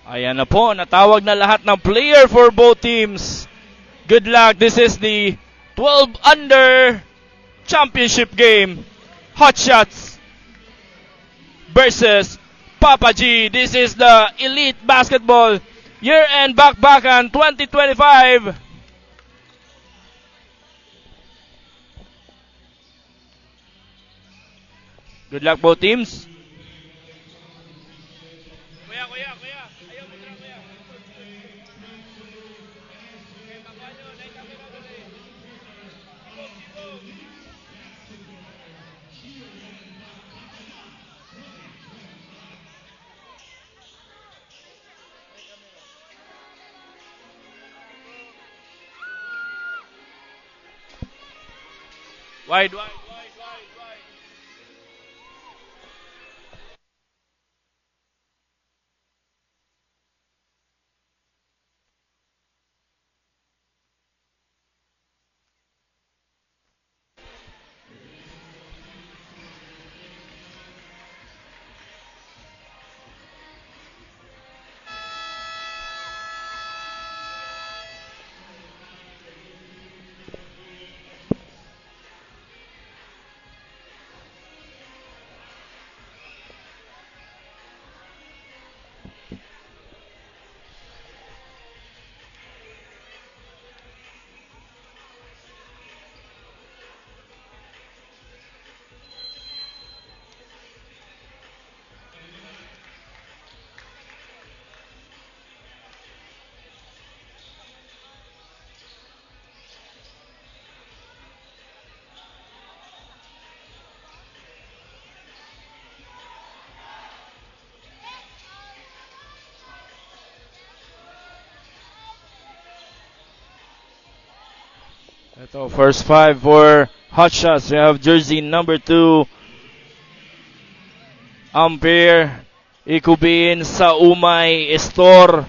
Ayan na po, natawag na lahat ng player for both teams. Good luck. This is the 12 under championship game. Hot Shots versus Papa G. This is the Elite Basketball Year-End Bakbakan 2025. Good luck both teams. Kuya. Ayaw mo na, kuya. Wide. Ito, first five for Hot Shots. We have jersey number 2, Ampere, Ikubin, Saumay, Estor.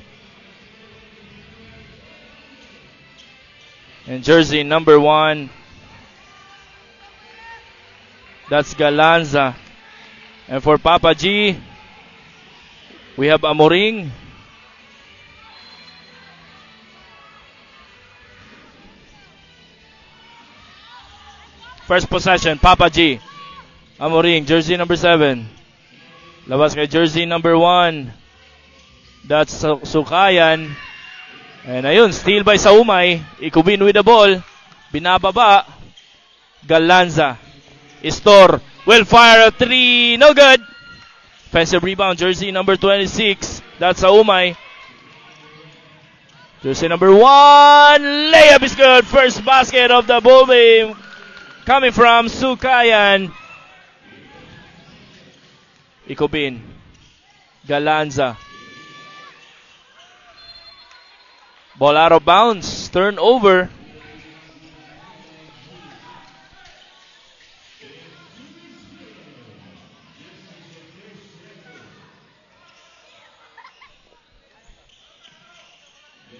And jersey number 1, that's Galanza. And for Papa G, we have Amoring. First possession, Papa G. Amoring, jersey number 7. Labas kay jersey number 1. That's Sukayan. And ayun, steal by Saumay. Ikubin with the ball. Binababa. Galanza. Estor will fire a 3. No good. Offensive rebound, jersey number 26. That's Saumay. Jersey number 1. Layup is good. First basket of the ball game. Coming from Sukayan. Ikubin. Galanza. Ball out of bounds. Turnover.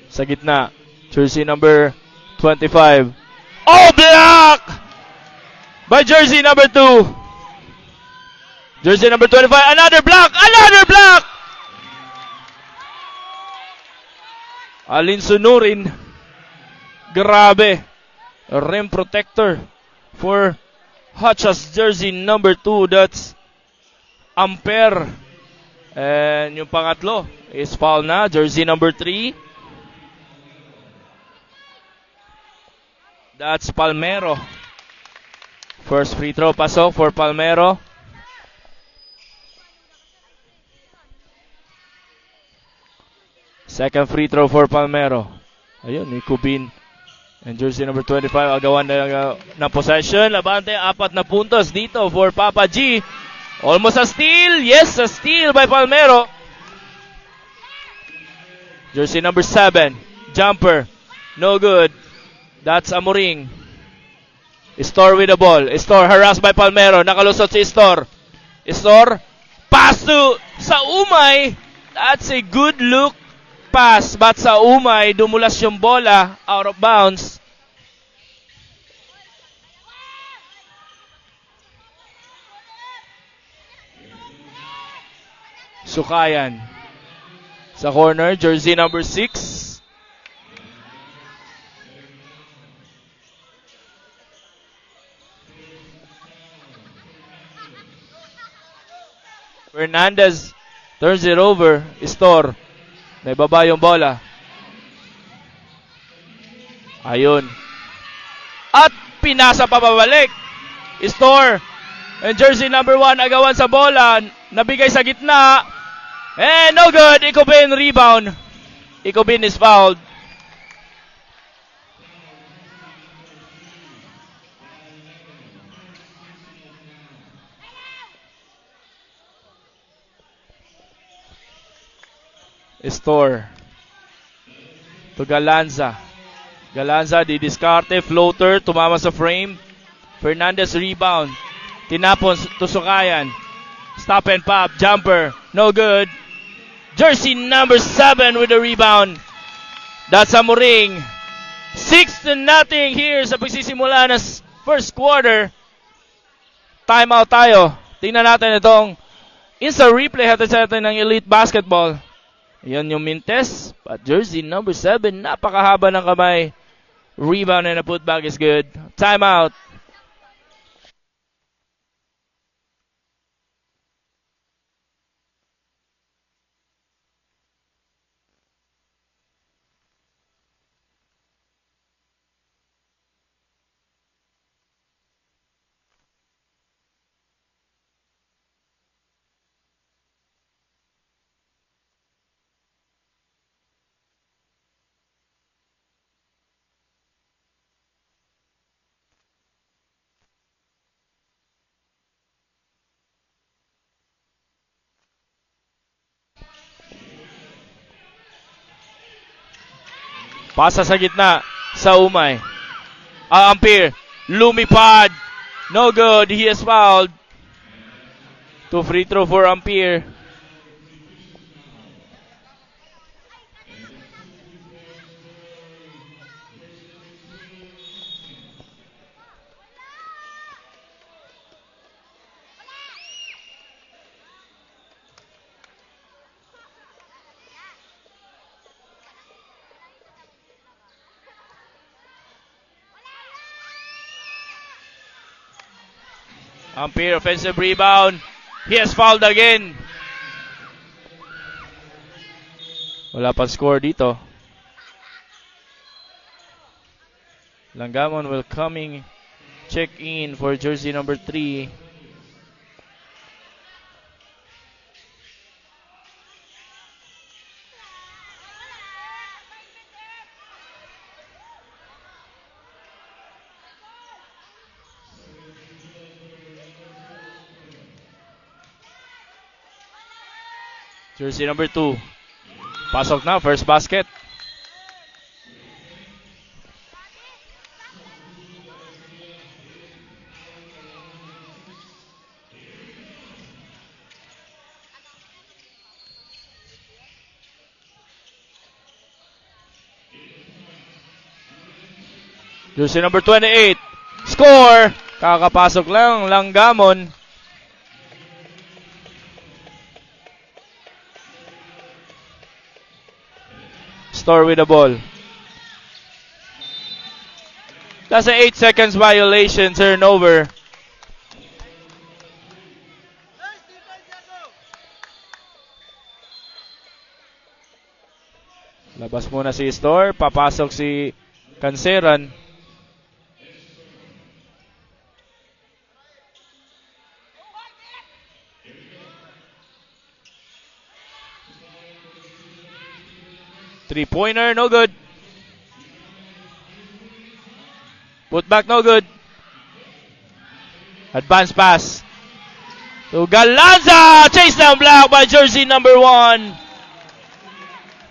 Sa gitna. Jersey number 25. Oh, block! By jersey number 2. Jersey number 25. Another block! Alin Sunurin. Grabe. Rim protector for Hot Shots jersey number 2. That's Ampere. And yung pangatlo is foul na. Jersey number 3. That's Palmero. First free throw pasok for Palmero. Second free throw for Palmero. Ayun, Ikubin. And jersey number 25, agawan na possession. Labante, 4 na puntos dito for Papa G. Almost a steal. Yes, a steal by Palmero. Jersey number 7. Jumper. No good. That's Amoring. Estor with the ball. Estor harassed by Palmero. Nakalusot si Estor. Estor. Pass to Saumay. That's a good look pass. But Saumay, dumulas yung bola. Out of bounds. Sukayan. Sa corner, jersey number 6. Fernandez turns it over. Istor. Naibaba yung bola. Ayun. At pinasa pa pabalik. Istor. And jersey number 1 agawan sa bola. Nabigay sa gitna. And no good. Icobin rebound. Icobin is fouled. Istor. To Galanza. Galanza didiskarte. Floater. Tumama sa frame. Fernandez rebound. Tinapon to Sukayan. Stop and pop. Jumper. No good. Jersey number 7 with the rebound. That's Amoring. 6-0 here sa pagsisimula ng first quarter. Timeout tayo. Tingnan natin itong instant replay hatid sa atin ng Elite Basketball. Yan yung Mintes. But jersey number 7. Napakahaba ng kamay. Rebound and a putback is good. Timeout. Pasa sa gitna sa Umay. Ampere. Lumipad. No good. He is fouled. 2 free throw for Ampere. Ampere offensive rebound. He has fouled again. Wala pa score dito. Langamon will coming check in for jersey number 3. Jersey number 2. Pasok na, first basket. Jersey number 28. Score! Kakapasok lang, Langamon. Store with the ball. That's an 8 seconds violation, turnover. Labas muna si Store, papasok si Canceran. Three-pointer, no good. Put back, no good. Advance pass to Galanza. Chase down block by jersey number 1.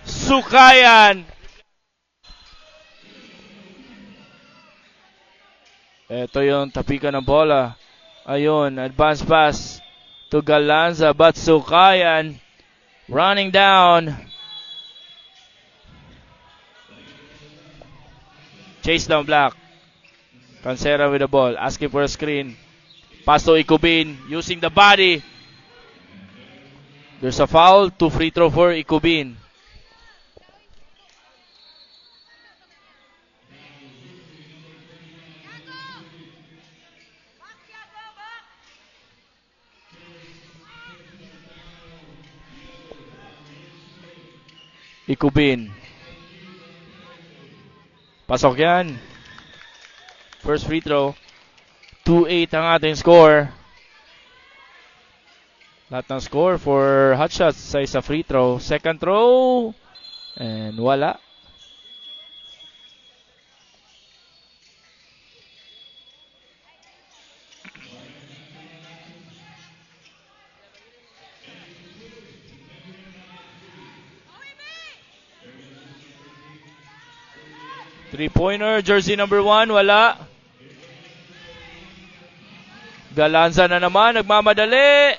Sukayan. Ito yung tapikan ng bola. Ayun, advance pass to Galanza, but Sukayan running down. Chase down block. Cancera with the ball. Asking for a screen. Pass to Icobin. Using the body. There's a foul, 2 free throw for Ikubin. Ikubin. Pasok yan. First free throw. 2-8 ang ating score. Lahat ng score for Hotshots sa isa free throw. Second throw. And wala. Three-pointer, jersey number 1, wala. Galanza na naman, nagmamadali.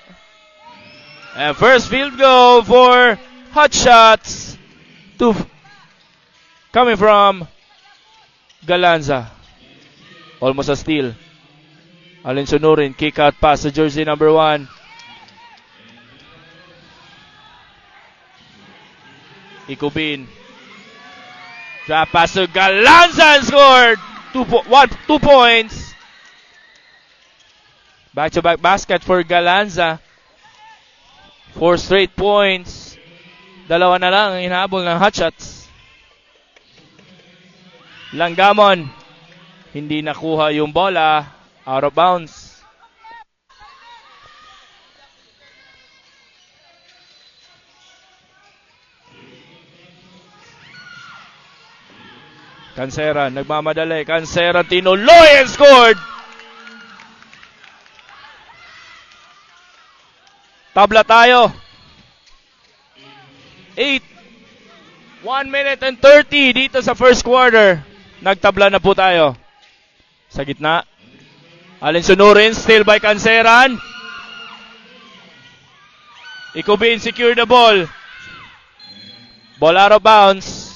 And first field goal for Hotshots. Coming from Galanza. Almost a steal. Alin Sunurin, kick out pass sa jersey number 1. Ikubin. Drop pass to Galanza and scored 2 points. Back-to-back basket for Galanza. 4 straight points. Dalawa na lang ang hinahabol ng Hotshots. Langgamon. Hindi nakuha yung bola. Out of bounds. Cancera, nagmamadali. Cancera, tinuloy and scored! Tabla tayo. 1 minute and 30 dito sa first quarter. Nagtabla na po tayo. Sa gitna. Alin Sunurin, still by Canceran. Ikubin, secure the ball. Ball out of bounds.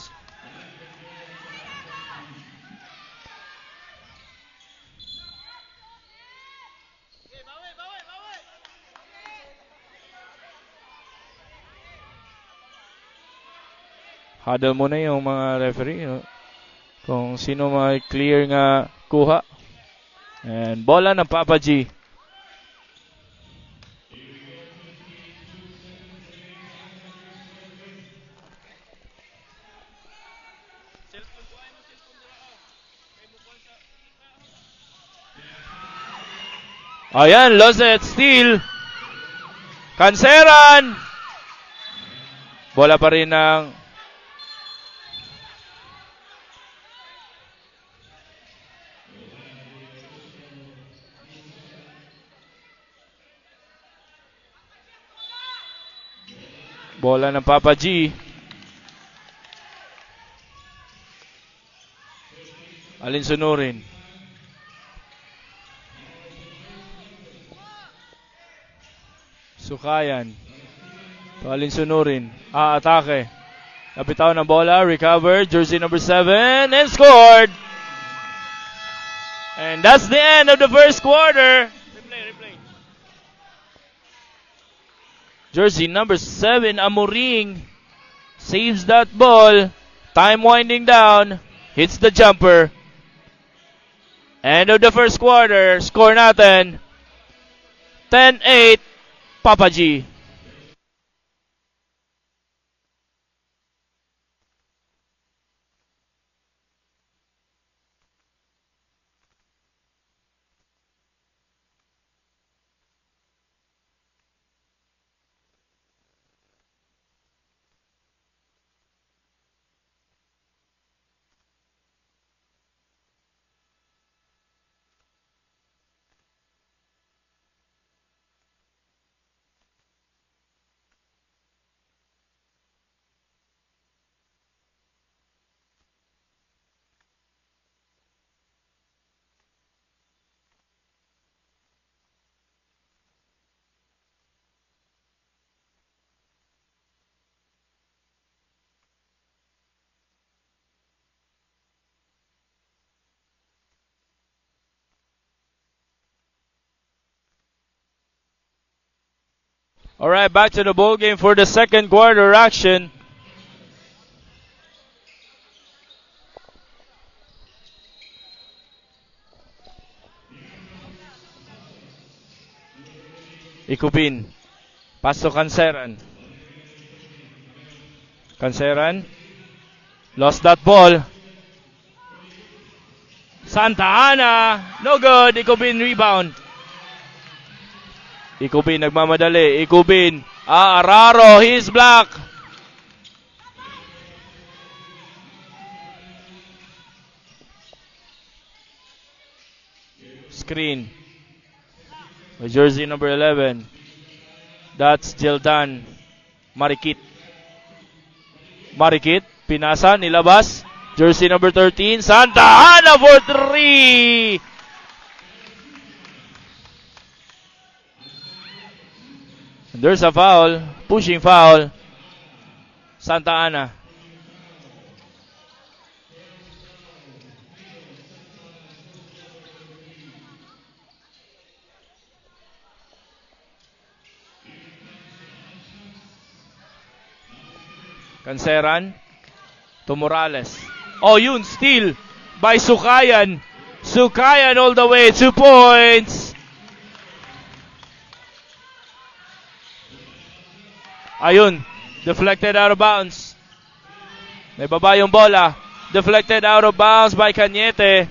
Huddle muna yung mga referee. No? Kung sino may clear nga kuha. And bola ng Papa G. Ayan, Lozet steal. Canceran. Bola pa rin ng bola ng Papa G. Alin Sunurin. Sukayan. Alin Sunurin. Atake. Napitaw ng bola. Recovered. Jersey number 7. And scored. And that's the end of the first quarter. Replay. Jersey number 7, Amoring, saves that ball. Time winding down. Hits the jumper. End of the first quarter. Score natin. 10-8, Papa G. Alright, back to the ball game for the second quarter action. Ikubin. Pass to Canceran. Canceran. Lost that ball. Santa Ana. No good. Ikubin rebound. Ikubin nagmamadali. Ikubin. Araro. He's blocked. Screen. With jersey number 11. That's Jildan Marikit. Marikit. Pinasa. Nilabas. Jersey number 13. Santa Ana for 3. There's a foul. Pushing foul. Santa Ana. Canceran to Morales. Oh, yun, steal by Sukayan. Sukayan all the way, 2 points. Ayun, deflected out of bounds. May baba yung bola. Deflected out of bounds by Cañete.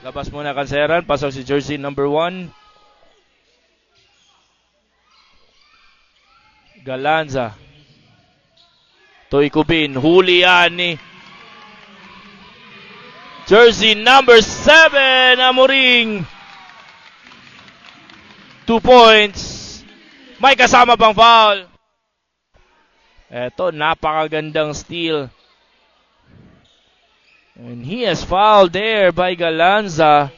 Labas muna Canceran. Pasok si jersey number 1. Galanza. To Ikubin. Huli yan ni jersey number 7. Amoring. 2 points. May kasama pang foul. Eto, napakagandang steal. And he has fouled there by Galanza.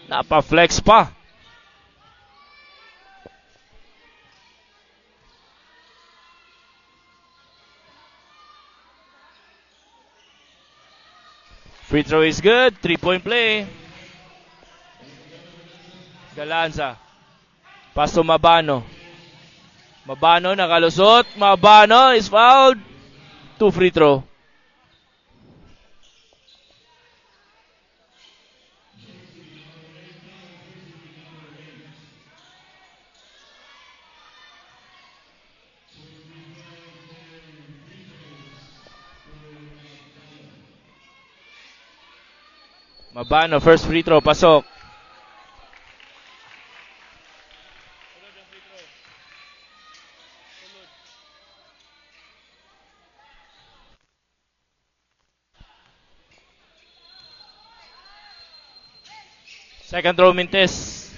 Napa-flex pa. Free throw is good. 3-point play. Galanza. Pass to Mabano. Mabano nakalusot. Mabano is fouled. 2 free throw. Mabano, first free throw, pasok. Second throw, Mintes.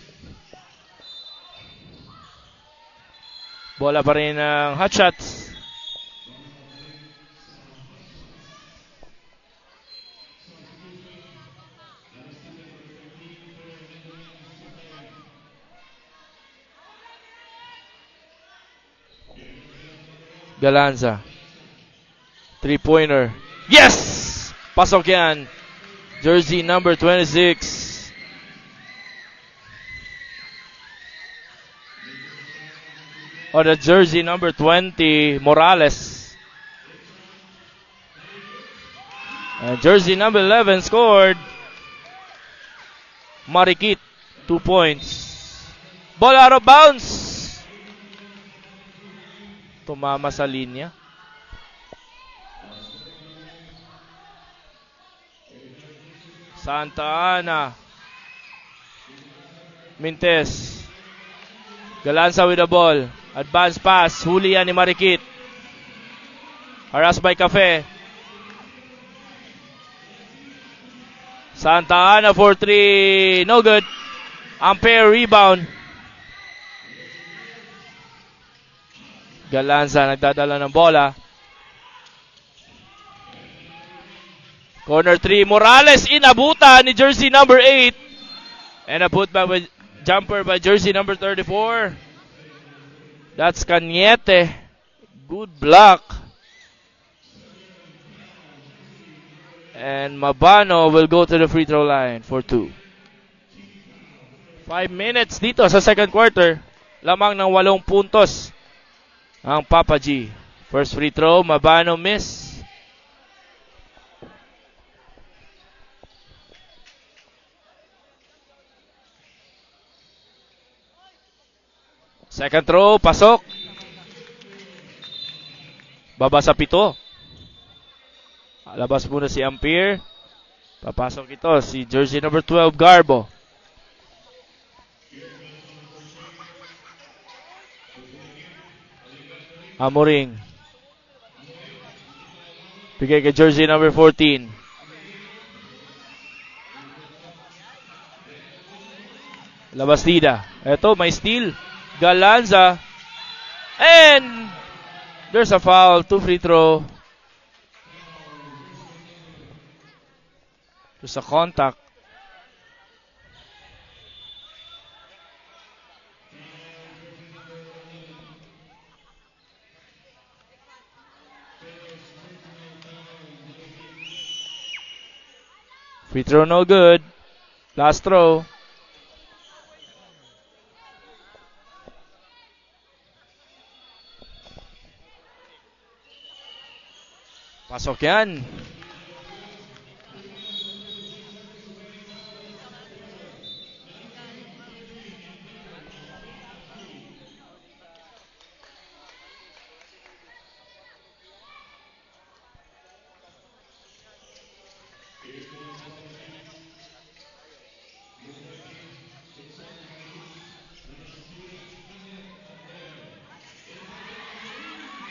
Bola pa rin ng hot shots. Galanza. 3-pointer. Yes! Pasok yan. Jersey number 26. Or the jersey number 20, Morales. And jersey number 11 scored. Marikit, 2 points. Ball out of bounds. Tumama sa linya. Santa Ana. Mintes. Galanza with the ball. Advance pass. Huli yan ni Marikit. Harassed by Cafe. Santa Ana for 3. No good. Unfair rebound. Galanza nagdadala ng bola. Corner 3. Morales inabutan ni jersey number 8. And a putback with jumper by jersey number 34. That's Cañete. Good block. And Mabano will go to the free throw line for 2. 5 minutes dito sa second quarter. Lamang ng 8 puntos ang Papa G. First free throw, Mabano miss. Second throw, pasok. Baba sa 7. Labas muna si Ampere. Papasok ito si jersey number 12, Garbo. Amoring. Bigay kay jersey number 14. Labastida. Ito, may steal. Galanza. And there's a foul. 2 free throw. There's a contact. Free throw no good. Last throw. Pasok yan.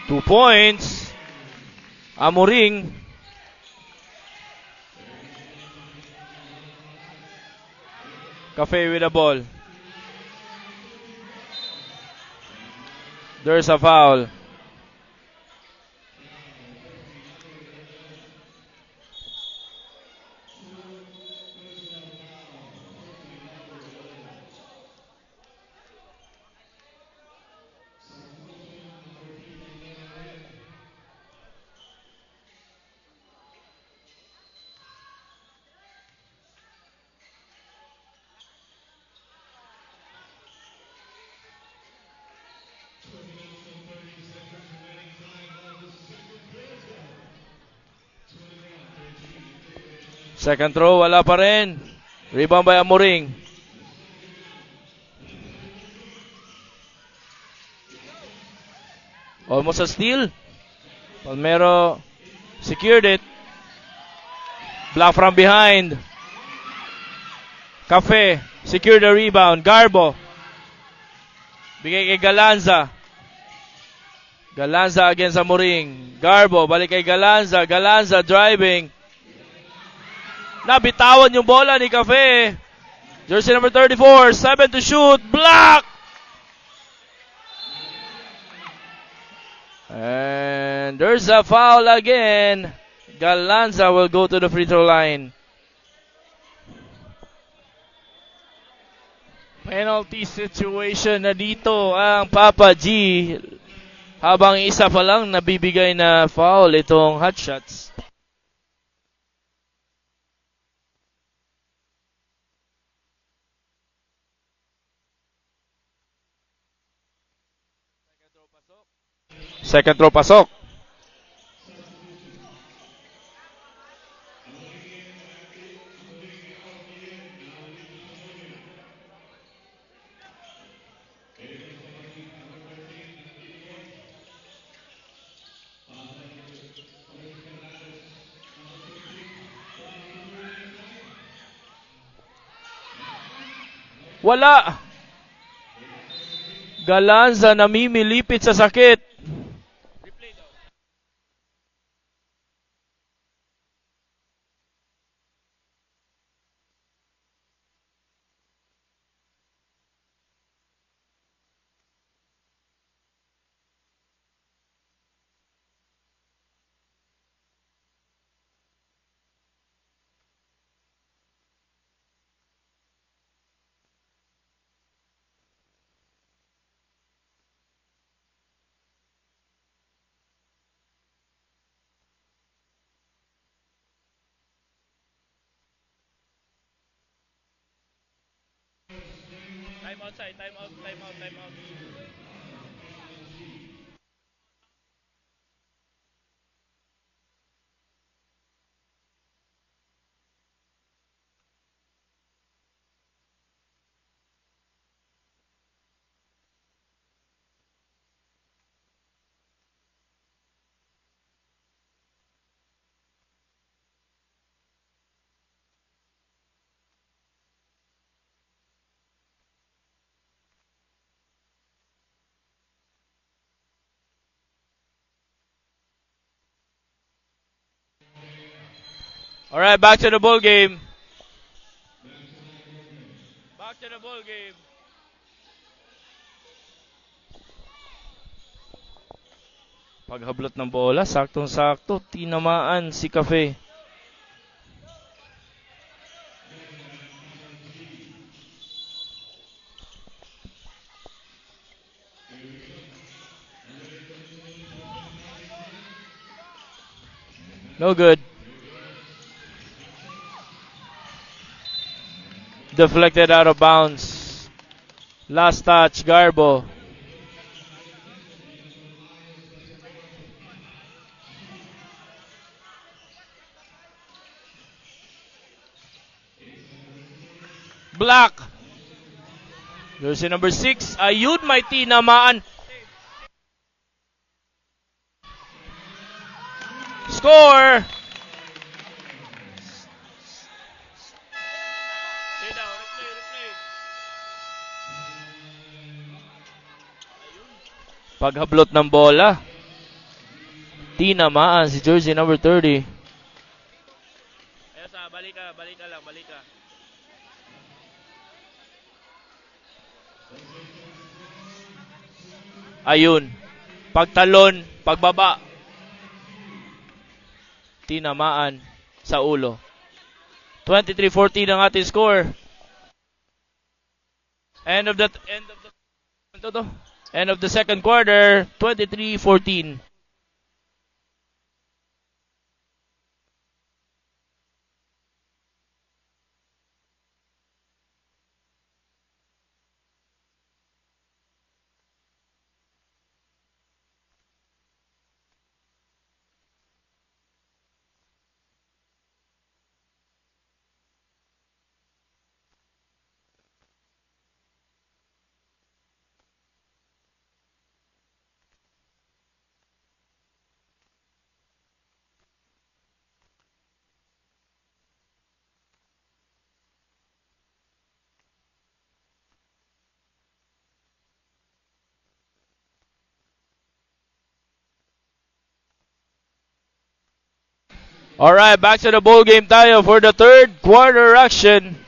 Two points. Amoring. Cafe with the ball. There's a foul. Second throw, wala pa rin. Rebound by Amoring. Almost a steal. Palmero secured it. Block from behind. Cafe secured the rebound. Garbo. Bigay kay Galanza. Galanza against Amoring. Garbo, balik kay Galanza. Galanza driving. Nabitawan yung bola ni Cafe. Jersey number 34, 7 to shoot. Block! And there's a foul again. Galanza will go to the free throw line. Penalty situation na dito ang Papa G. Habang isa pa lang nabibigay na foul itong hot shots. Second throw pasok. Wala. Galanza namimilipit sa sakit. Time outside, time out, time out, time out. All right, back to the ball game. Back to the ball game. Paghablot ng bola, saktong-sakto, tinamaan si Cafe. No good. Deflected out of bounds. Last touch, Garbo. Black. Jersey number 6. Ayun, may tinamaan. Score! Paghablot ng bola, tinamaan si jersey number 30. Ayos, balik ka lang. Ayun, pagtalon, pagbaba, tinamaan sa ulo. 23-14 ang ating score. End of the second quarter, 23-14. Alright, back to the ball game tayo for the third quarter action.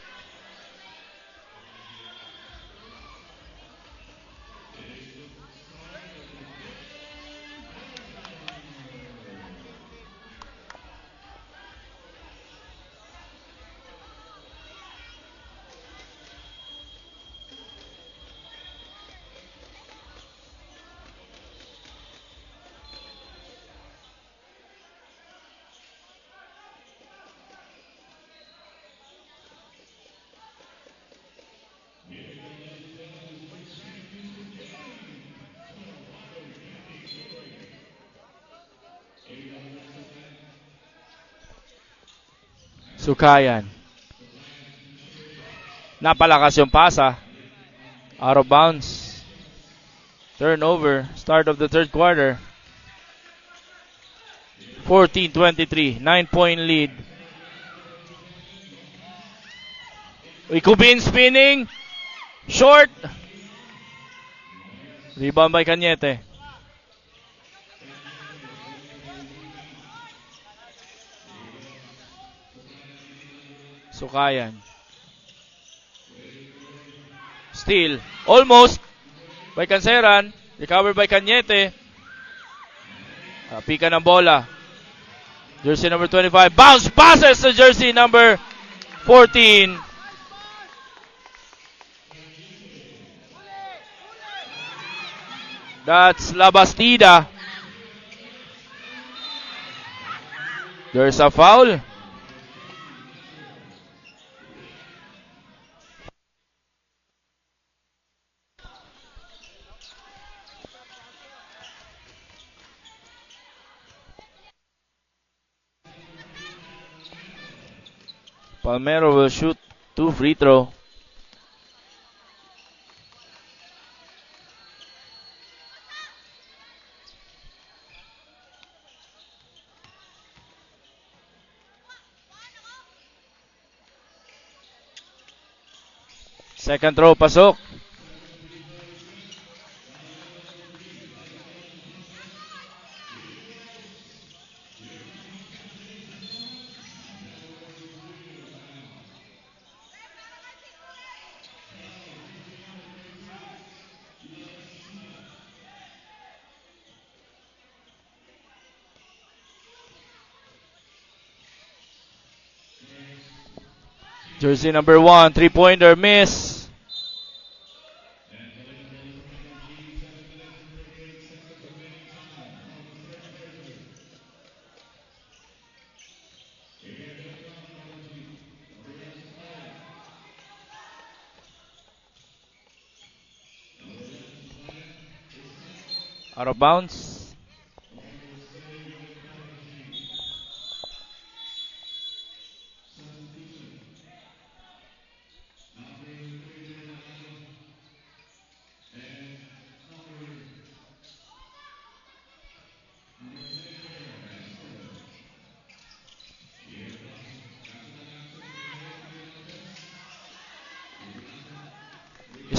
Sukayan. Napalakas yung pasa. Out of bounds. Turnover. Start of the third quarter. 14-23. 9-point lead. Ikubin spinning. Short. Rebound by Cañete. Sukayan. Steal. Almost. By Canceran. Recovered by Cañete. Pika ng bola. Jersey number 25. Bounce passes to jersey number 14. That's Labastida. There's a foul. Palmero will shoot 2 free throw. Second throw, pasok. Jersey number 1, three-pointer, miss. Out of bounds.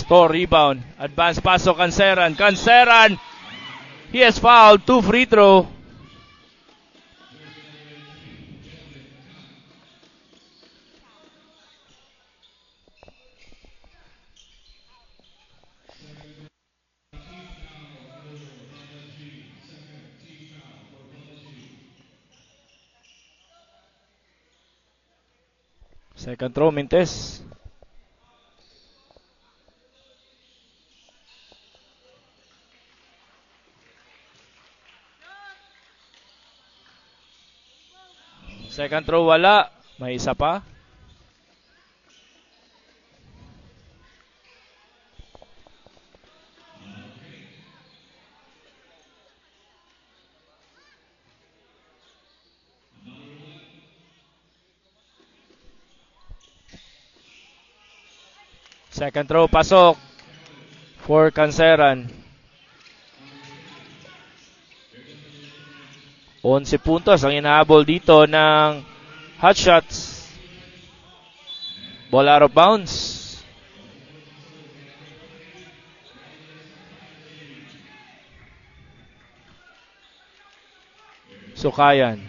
Store, rebound. Advance pasok, Canceran. Canceran! He has fouled. 2 free throw. Second throw, Mintes. Second throw, wala. May isa pa. Second throw, pasok. For Canceran. 11 puntos ang inahabol dito ng hot shots. Ball out of bounds. Sukayan.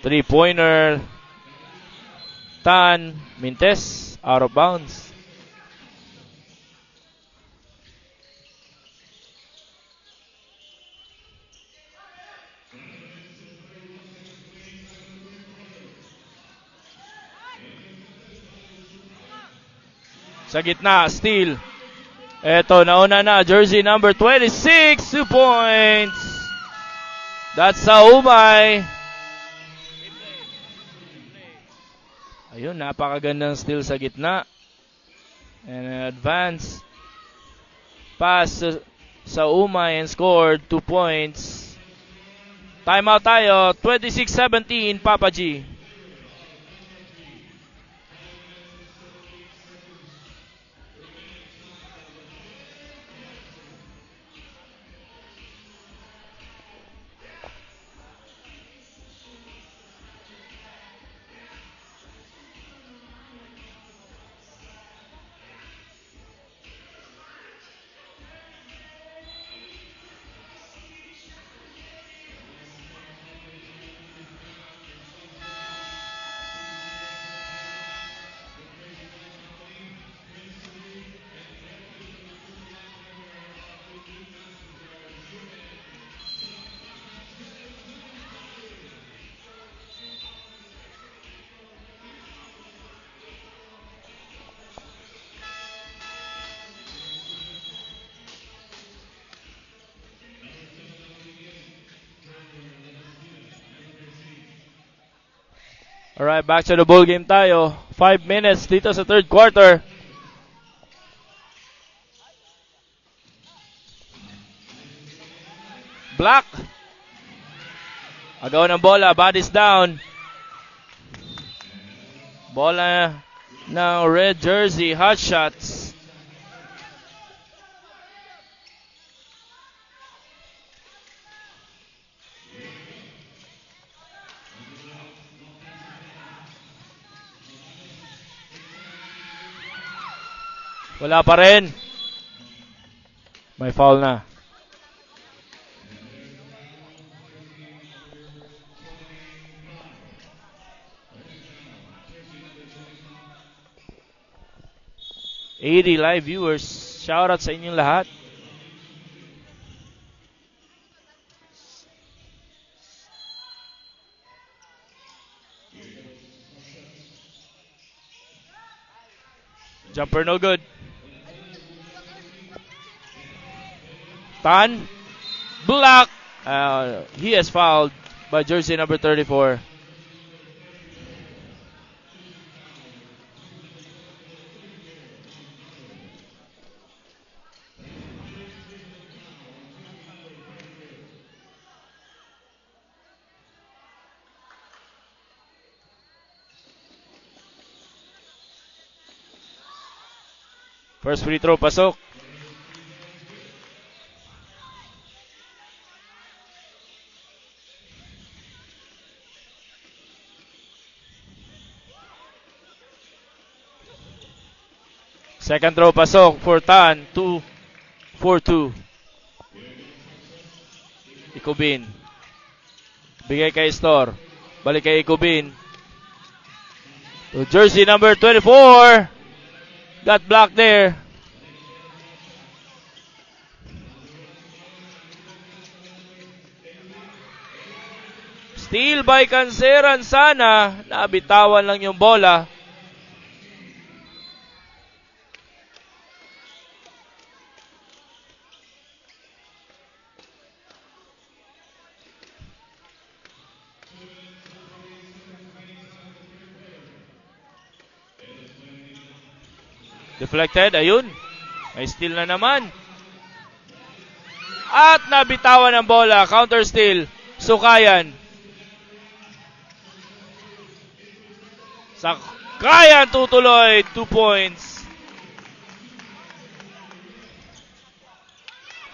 3-pointer. Tan. Mintes. Out of bounds. Sa gitna, steal. Eto, nauna na. Jersey number 26, 2 points. That's Saumay. Ayun, napakagandang steal sa gitna. And an advance pass sa Umay and scored 2 points. Timeout tayo, 26-17, Papa G. Alright, back to the ball game tayo. 5 minutes dito sa third quarter. Black. Agaw ng bola, bodies down. Bola ng red jersey, hot shots. Wala pa rin. May foul na. Live viewers, shoutout sa inyong lahat. Jumper no good. Tan, block. He is fouled by jersey number 34. First free throw, pasok. Second throw, pasok for Tan. 2-4-2. Ikubin. Bigay kay Store. Balik kay Ikubin. To jersey number 24. Got blocked there. Steal by Canceran sana. Nabitawan lang yung bola. Deflected, ayun. May steal na naman. At nabitawan ng bola. Counter steal. Sukayan. Sukayan tutuloy. 2 points.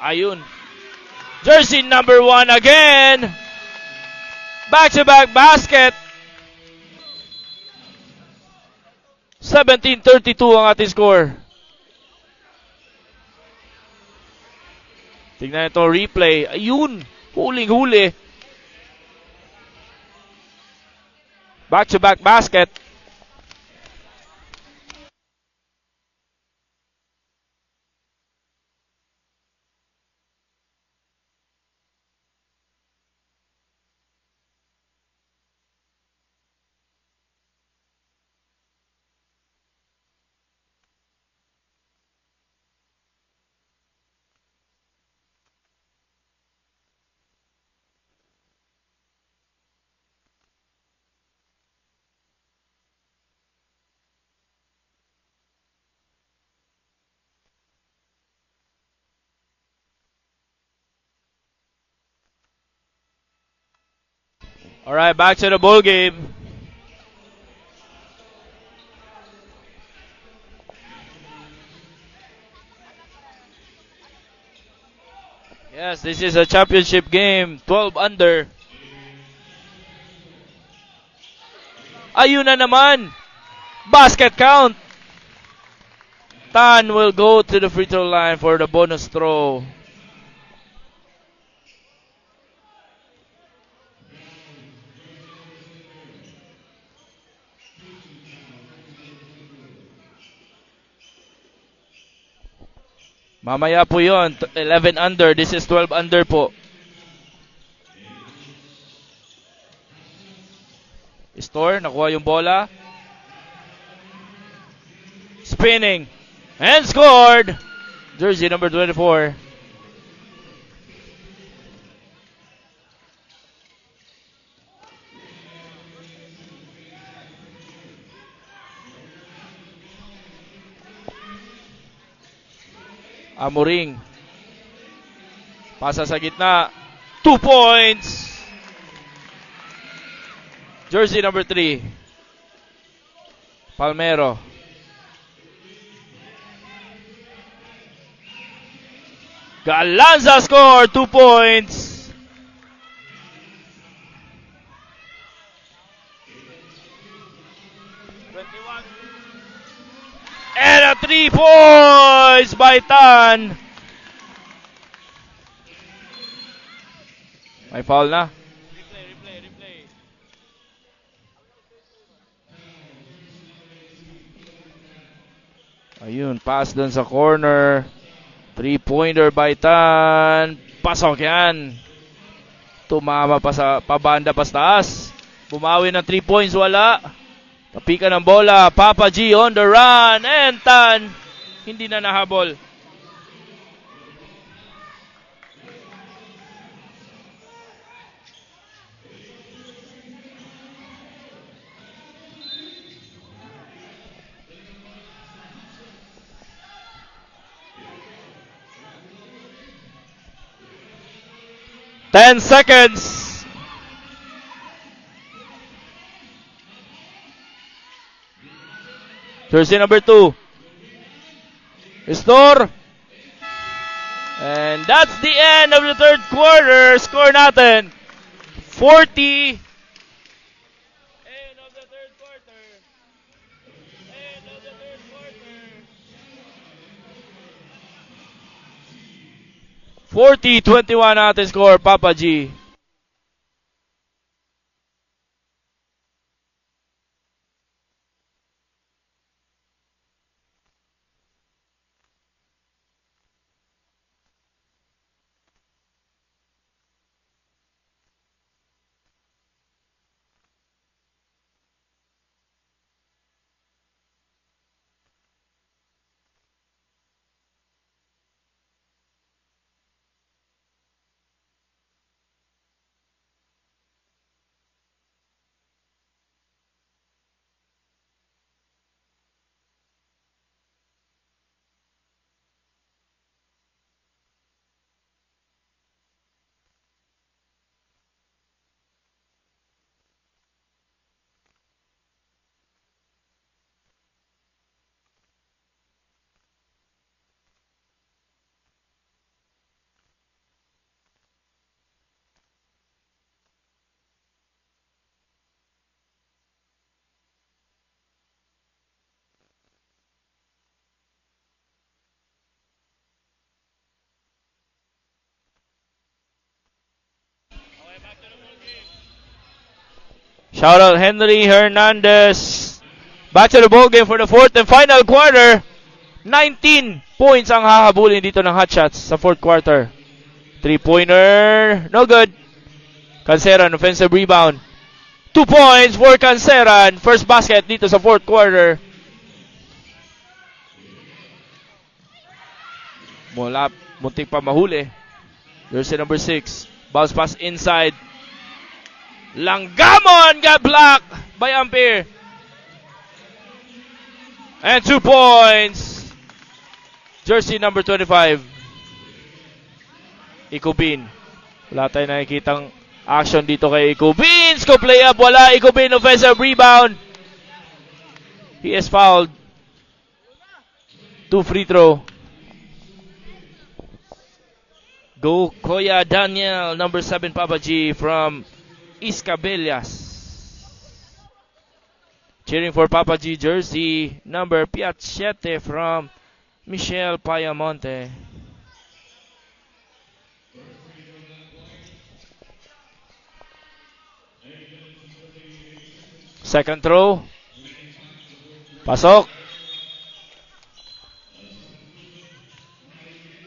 Ayun. Jersey number 1 again. Back-to-back basket. 17-32 ang ating score. Tingnan ito replay. Ayun, huling-huli. Back-to-back basket. All right, back to the ball game. Yes, this is a championship game. 12 under. Ayun na naman. Basket count. Tan will go to the free throw line for the bonus throw. Mamaya po yun, 11 under. This is 12 under po. Store, nakuha yung bola. Spinning. And scored! Jersey number 24. Amoring. Pasa sa gitna. 2 points. Jersey number 3. Palmero. Galanza score 2 points. And a 3 points by Tan. May foul na. Replay. Ayun, pass dun sa corner. 3-pointer by Tan. Pasok yan. Tumama pa sa pabanda pa sa taas. Bumawi ng 3 points, wala. Tapika ng bola. Papa G on the run. And Tan, hindi na nahabol. Ten seconds. Jersey number 2. Restore. And that's the end of the third quarter. Score natin 40. End of the third quarter. End of the third quarter. 40-21 natin score, Papa G. Shout out Henry Hernandez. Back to the ball game for the fourth and final quarter. 19 points ang hahabulin dito ng Hotshots sa fourth quarter. 3-pointer, no good. Canceran, offensive rebound. 2 points for Canceran. First basket dito sa fourth quarter. Mula, muntik pa mahuli. Jersey number 6. Bounce pass inside. Langgamon got blocked by Ampere. And 2 points. Jersey number 25. Ikubin. Wala tayong nakikitang action dito kay Ikubin. Scoop layup. Wala. Ikubin offensive rebound. He is fouled. 2 free throw. Go Koya Daniel, number 7 Papa G from Iscabellas. Cheering for Papa G jersey, number 7 from Michelle Payamonte. Second throw. Pasok.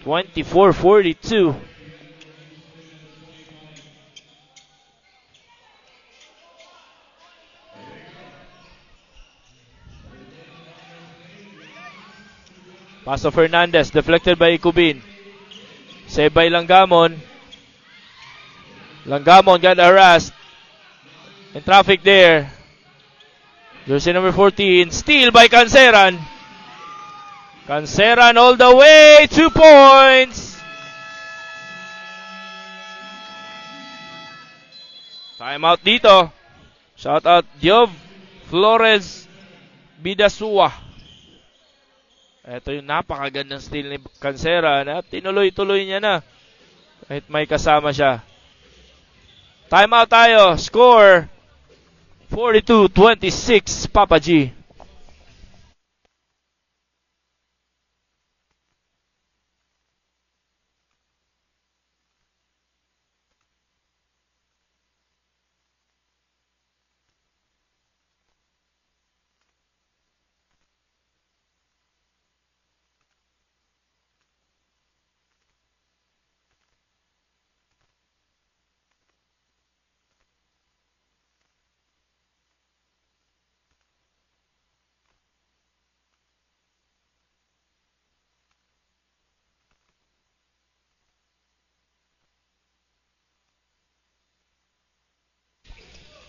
24-42. Pass to Fernandez, deflected by Ikubin. Saved by Langgamon. Langgamon got harassed. In traffic there. Jersey number 14, steal by Canceran. Canceran all the way, 2 points. Time out dito. Shout out Diov Flores Bidasua. Ito yung napakagandang steal ni Cancera na tinuloy-tuloy niya na. Kahit may kasama siya. Timeout tayo. Score 42-26 Papa G.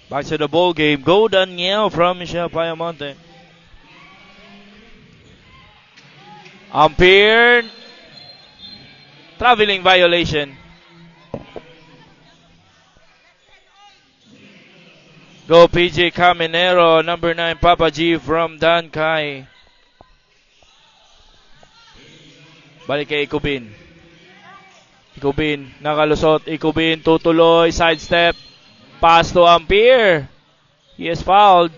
Back to the ball game. Go Daniel from Michelle Payamonte. Umpire. Traveling violation. Go PJ Caminero, number 9 Papa G from Dan Kai. Balik kay Ikubin. Ikubin, nakalusot. Ikubin, tutuloy, sidestep. Pass to Ampere. He is fouled.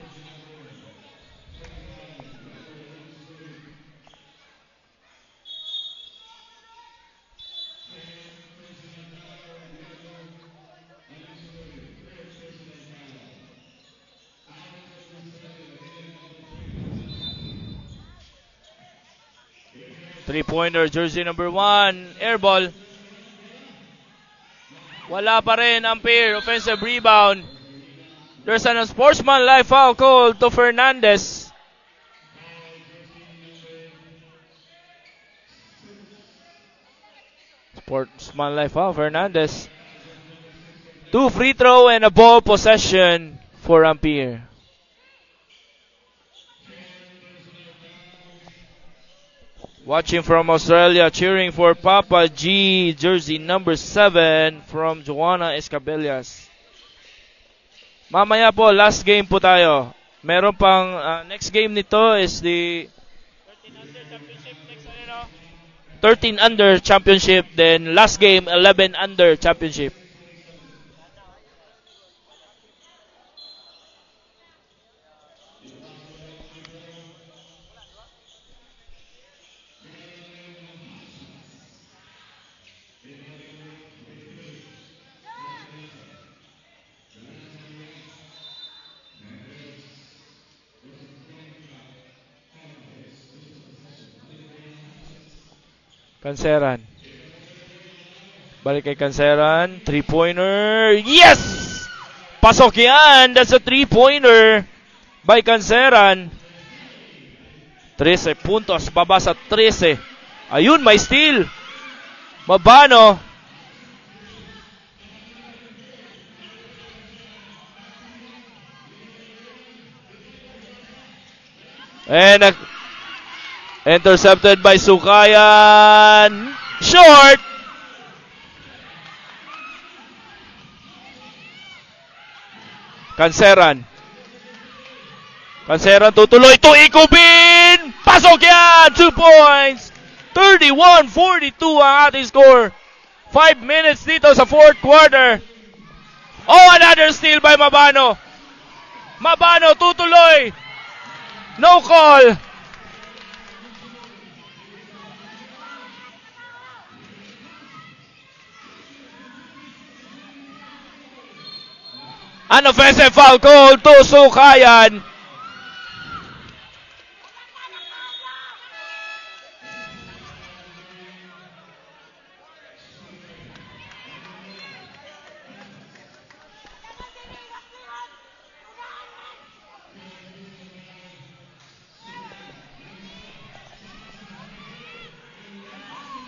Three-pointer, jersey number 1. Air ball. Wala pa rin, Ampere. Offensive rebound. There's an unsportsmanlike foul called to Fernandez. Sportsmanlike foul, Fernandez. 2 free throw and a ball possession for Ampere. Watching from Australia, cheering for Papa G, jersey number 7 from Joanna Escabellas. Mamaya po, last game po tayo. Meron pang, next game nito is the 13 under championship. Then last game, 11 under championship. Canceran. Balik kay Canceran. 3-pointer. Yes! Pasok yan! That's a 3-pointer by Canceran. 13 puntos. Baba sa 13. Ayun, may steal. Mabano. And intercepted by Sukayan. Short. Canceran. Canceran tutuloy to Ikubin. Pasok yan. 2 points. 31-42 ang ating score. 5 minutes dito sa fourth quarter. Oh, another steal by Mabano. Mabano tutuloy. No call. An offensive foul call to Sukayan.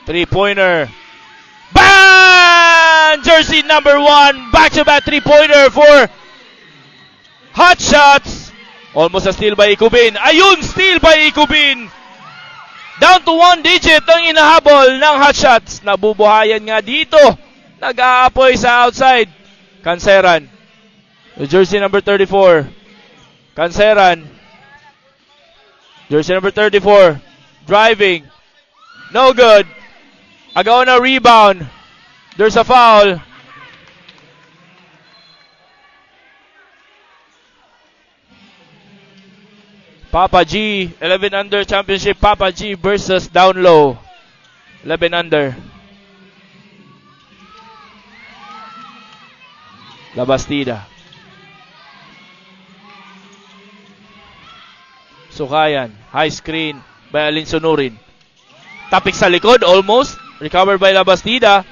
Three-pointer. Bang! Jersey number 1. Back-to-back three-pointer for Hot Shots. Almost a steal by Ikubin. Ayun, steal by Ikubin. Down to 1 digit ang inahabol ng Hot Shots. Nabubuhayan nga dito. Nag-aapoy sa outside. Canceran. The jersey number 34. Canceran. Jersey number 34. Driving. No good. Agaona rebound. There's a foul. Papa G, 11 under championship. Papa G versus down low. 11 under. Labastida. Sukayan. High screen by Alin Sunurin. Tapik sa likod, almost. Recovered by Labastida.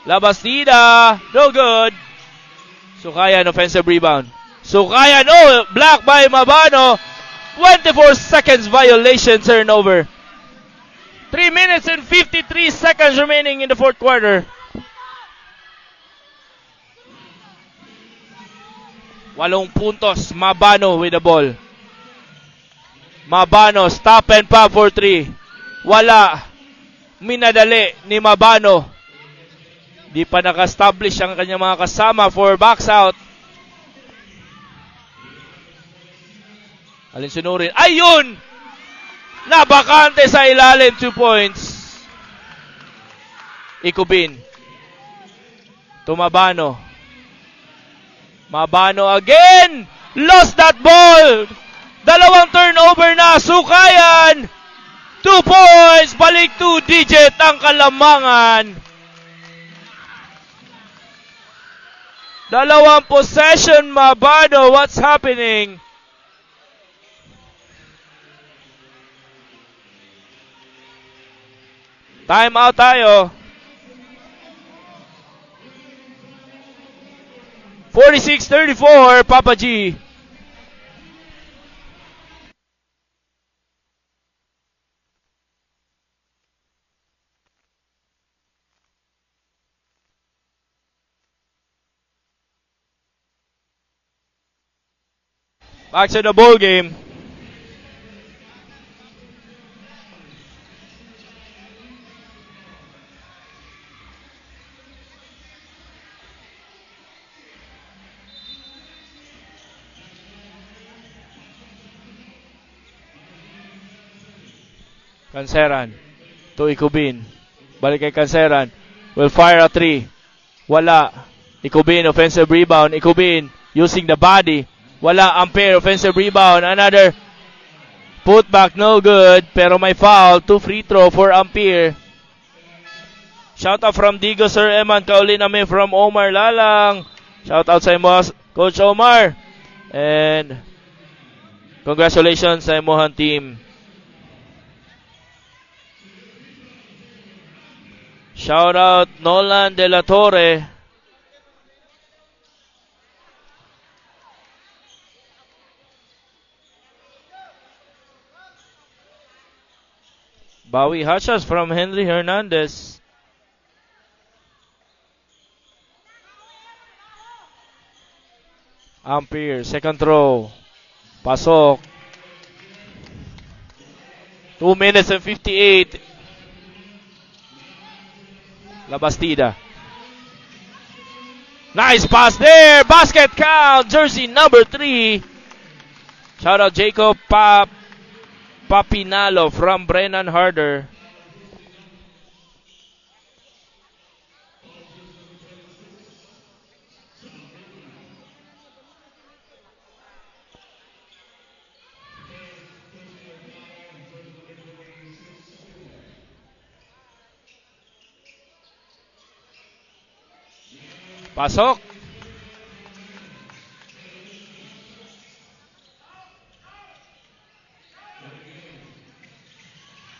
Labastida. No good. Sukayan, offensive rebound. Sukayan, oh, blocked by Mabano. 24 seconds violation turnover. 3 minutes and 53 seconds remaining in the fourth quarter. Walong puntos. Mabano with the ball. Mabano, stop and pop for 3. Wala. Minadali ni Mabano. Di pa naka-establish ang kanyang mga kasama for box out. Alin Sunurin. Ayun! Nabakante sa ilalim. 2 points. Ikubin. Mabano. Mabano again! Lost that ball! Dalawang turnover na. Sukayan! 2 points! Balik 2 digit ang Kalamangan. Dalawang possession. Mabano. What's happening? Time out tayo. 46-34, Papa G. Back to the ball game. Canceran to Ikubin. Balik kay Canceran. Will fire a 3. Wala. Ikubin, offensive rebound. Ikubin using the body. Wala. Ampere, offensive rebound. Another putback, no good. Pero may foul. 2 free throw for Ampere. Shout out from Digo Sir Eman Kauliname from Omar Lalang. Shout out sa imo, Coach Omar. And congratulations sa imohan team. Shout out Nolan De La Torre. Bawi Hachas from Henry Hernandez. Ampere, second throw. Pasok. 2 minutes and 58. Labastida. Nice pass there. Basket count. Jersey number 3. Shout out Jacob Papinalo from Brennan Harder. Pasok.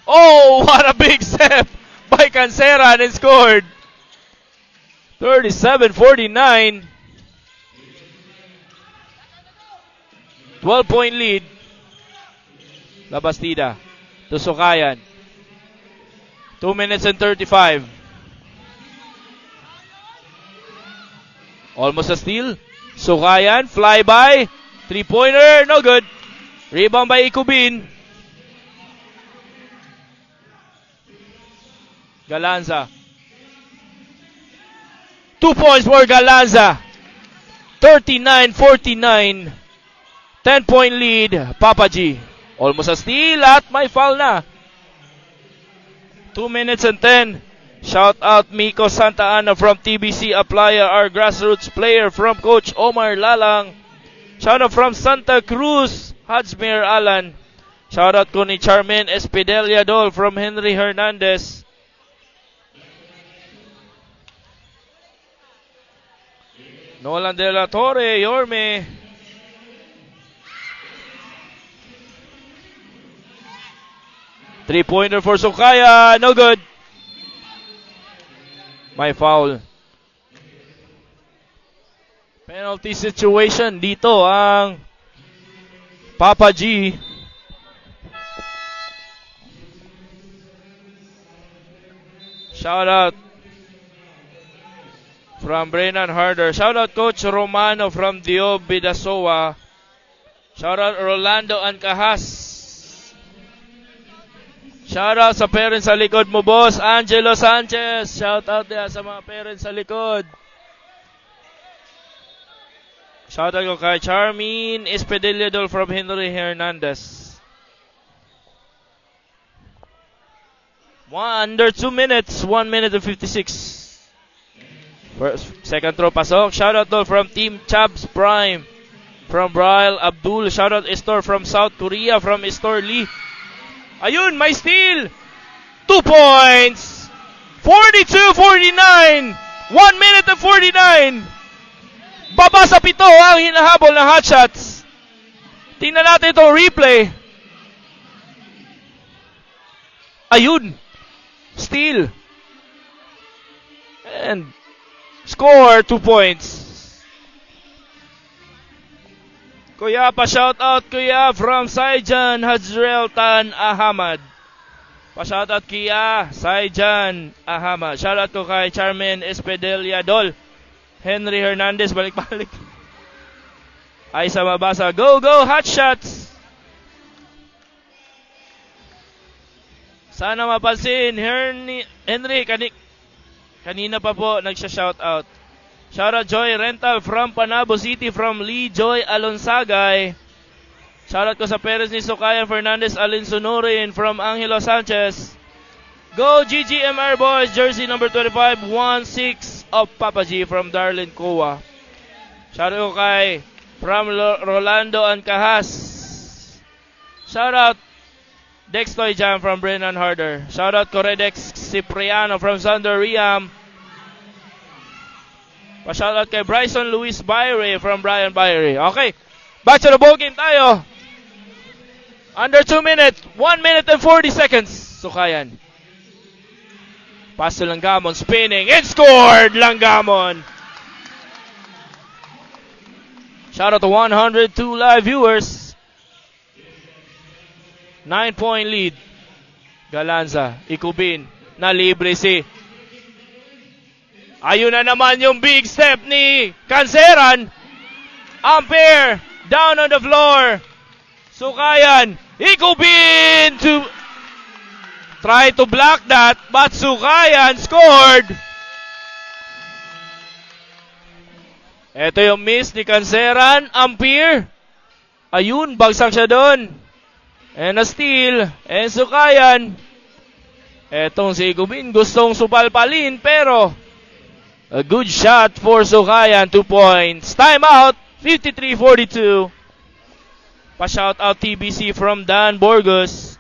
Oh, what a big step by Canceran and scored. 37-49. 12-point lead. Labastida to Sukayan. 2 minutes and 35. Almost a steal. Sukayan, flyby. 3-pointer, no good. Rebound by Ikubin. Galanza. 2 points for Galanza. 39-49. 10-point lead, Papa G. Almost a steal at may foul na. 2 minutes and 10. Shout out Miko Santa Ana from TBC Aplaya, our grassroots player from Coach Omar Lalang. Shout out from Santa Cruz, Hajmir Alan. Shout out ko ni Charmaine Espedelia Dol from Henry Hernandez. Nolan De La Torre, Yorme. Three-pointer for Sukaya, no good. May foul. Penalty situation dito ang Papa G. Shout out from Brennan Harder. Shout out Coach Romano from Dio Bidasoa. Shout out Rolando Ancahas. Shout out sa parents sa likod mo, boss. Angelo Sanchez. Shout out din sa mga parents sa likod. Shout out ko kay Charmin Espedelia from Henry Hernandez. Under 2 minutes. 1 minute and 56. Second throw pasok. Shout out from Team Chabs Prime. From Brian Abdul. Shout out Estor from South Korea. From Estor Lee. Ayun, may steal. 2 points. 42-49. 1 minute and 49. Baba sa 7 ang hinahabol ng hotshots. Tingnan natin itong replay. Ayun. Steal. And score 2 points. Kuya pa shout out Kuya from Saijan Hazrel Tan Ahmad. Pa shout out Kuya Saijan Ahmad. Shout out ko kay Charmaine Espedelia Dol. Henry Hernandez balik-balik. Ay sa mabasa. Go go hot shots. Sana mapansin Henry kanina pa po nagsha-shout out. Shout out Joy Rental from Panabo City from Lee Joy Alonsagay. Shout out ko sa parents ni Sukaya Fernandez Alin Sonorin from Angelo Sanchez. Go GGMR boys, jersey number 25, 1-6 of Papa G from Darlene Kowa. Shout out ko kay from Rolando Ancahas. Shout out Dextoy Jam from Brennan Harder. Shout out Coredex Cipriano from Sander Riam. Pa-shoutout kay Bryson Luis Bayre from Brian Bayre. Okay, back to the ball game tayo. Under 2 minutes, 1 minute and 40 seconds. Sukayan. Pass to Langgamon, spinning, and scored! Langgamon. Shoutout to 102 live viewers. 9-point lead. Galanza, Ikubin, na libre si. Ayun na naman yung big step ni Canceran. Ampere down on the floor. Sukayan. Ikubin to try to block that, but Sukayan scored. Ito yung miss ni Canceran. Ampere. Ayun, bagsak siya doon. And a steal. And Sukayan. Etong si Ikubin gustong supalpalin pero a good shot for Sukayan, 2 points. Timeout, 53-42. Pa-shout out TBC from Dan Borgus.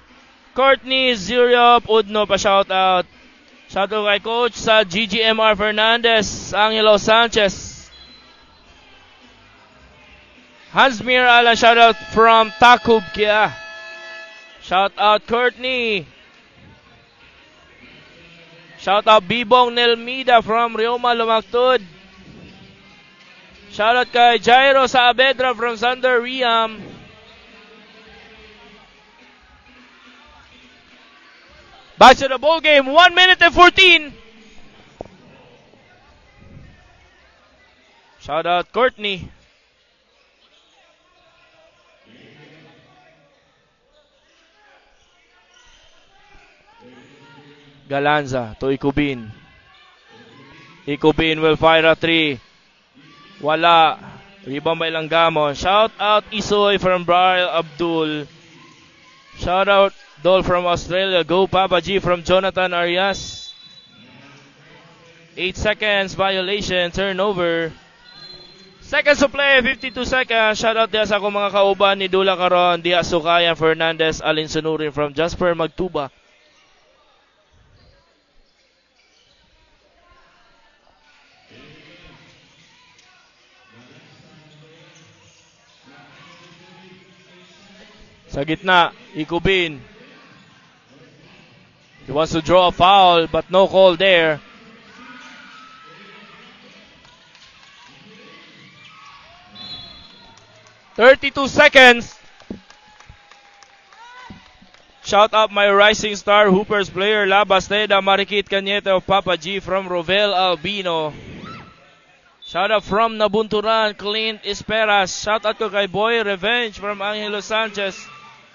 Courtney Zuriop Udno, pa-shout out. Shout out kay Coach sa GGMR Fernandez, Angelo Sanchez. Hansmir Alan, shout out from Takub Kia. Shout out Courtney. Shout out Bibong Nelmida from Rioma Lumactud. Shout out kay Jairo Saavedra from Sander Riam. Back to the ball game, 1 minute and 14. Shout out Courtney. Galanza to Ikubin. Ikubin will fire a 3. Wala. Rebound by Langgamon. Shout out Isoy from Brian Abdul. Shout out Dol from Australia. Go Papa G from Jonathan Arias. 8 seconds violation, turnover. Seconds to play, 52 seconds. Shout out diya sa akong mga kauban ni Dula karon, Diaz Sukayan, Fernandez, Alin Sunurin from Jasper Magtuba. Sa gitna, Ikubin. He wants to draw a foul but no call there. "32 seconds. Shout out my rising star Hoopers player Labasteda Marikit Cañete of Papa G from Rovel Albino. Shout out from Nabunturan Clint Esperas. Shout out ko kay Boy Revenge from Angelo Sanchez.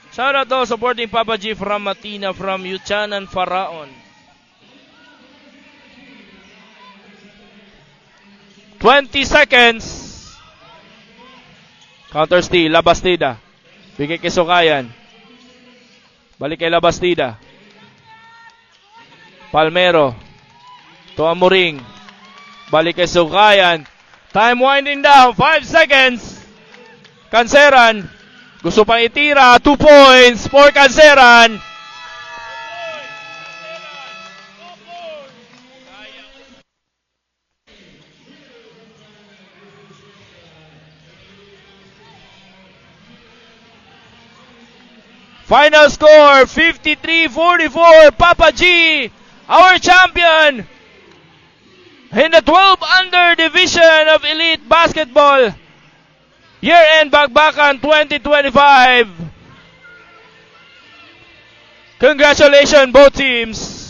Shout out to supporting Papa G from Matina from Yuchanan Faraon. 20 seconds. Counter steal, Labastida. Bigay kay Sukayan. Balik kay Labastida. Palmero. To Amoring. Balik kay Sukayan. Time winding down. 5 seconds. Canceran. Gusto pang itira. 2 points for Canceran. Final score, 53-44. Papa G, our champion in the 12 under division of Elite Basketball. Year-end Bagbakan 2025. Congratulations both teams.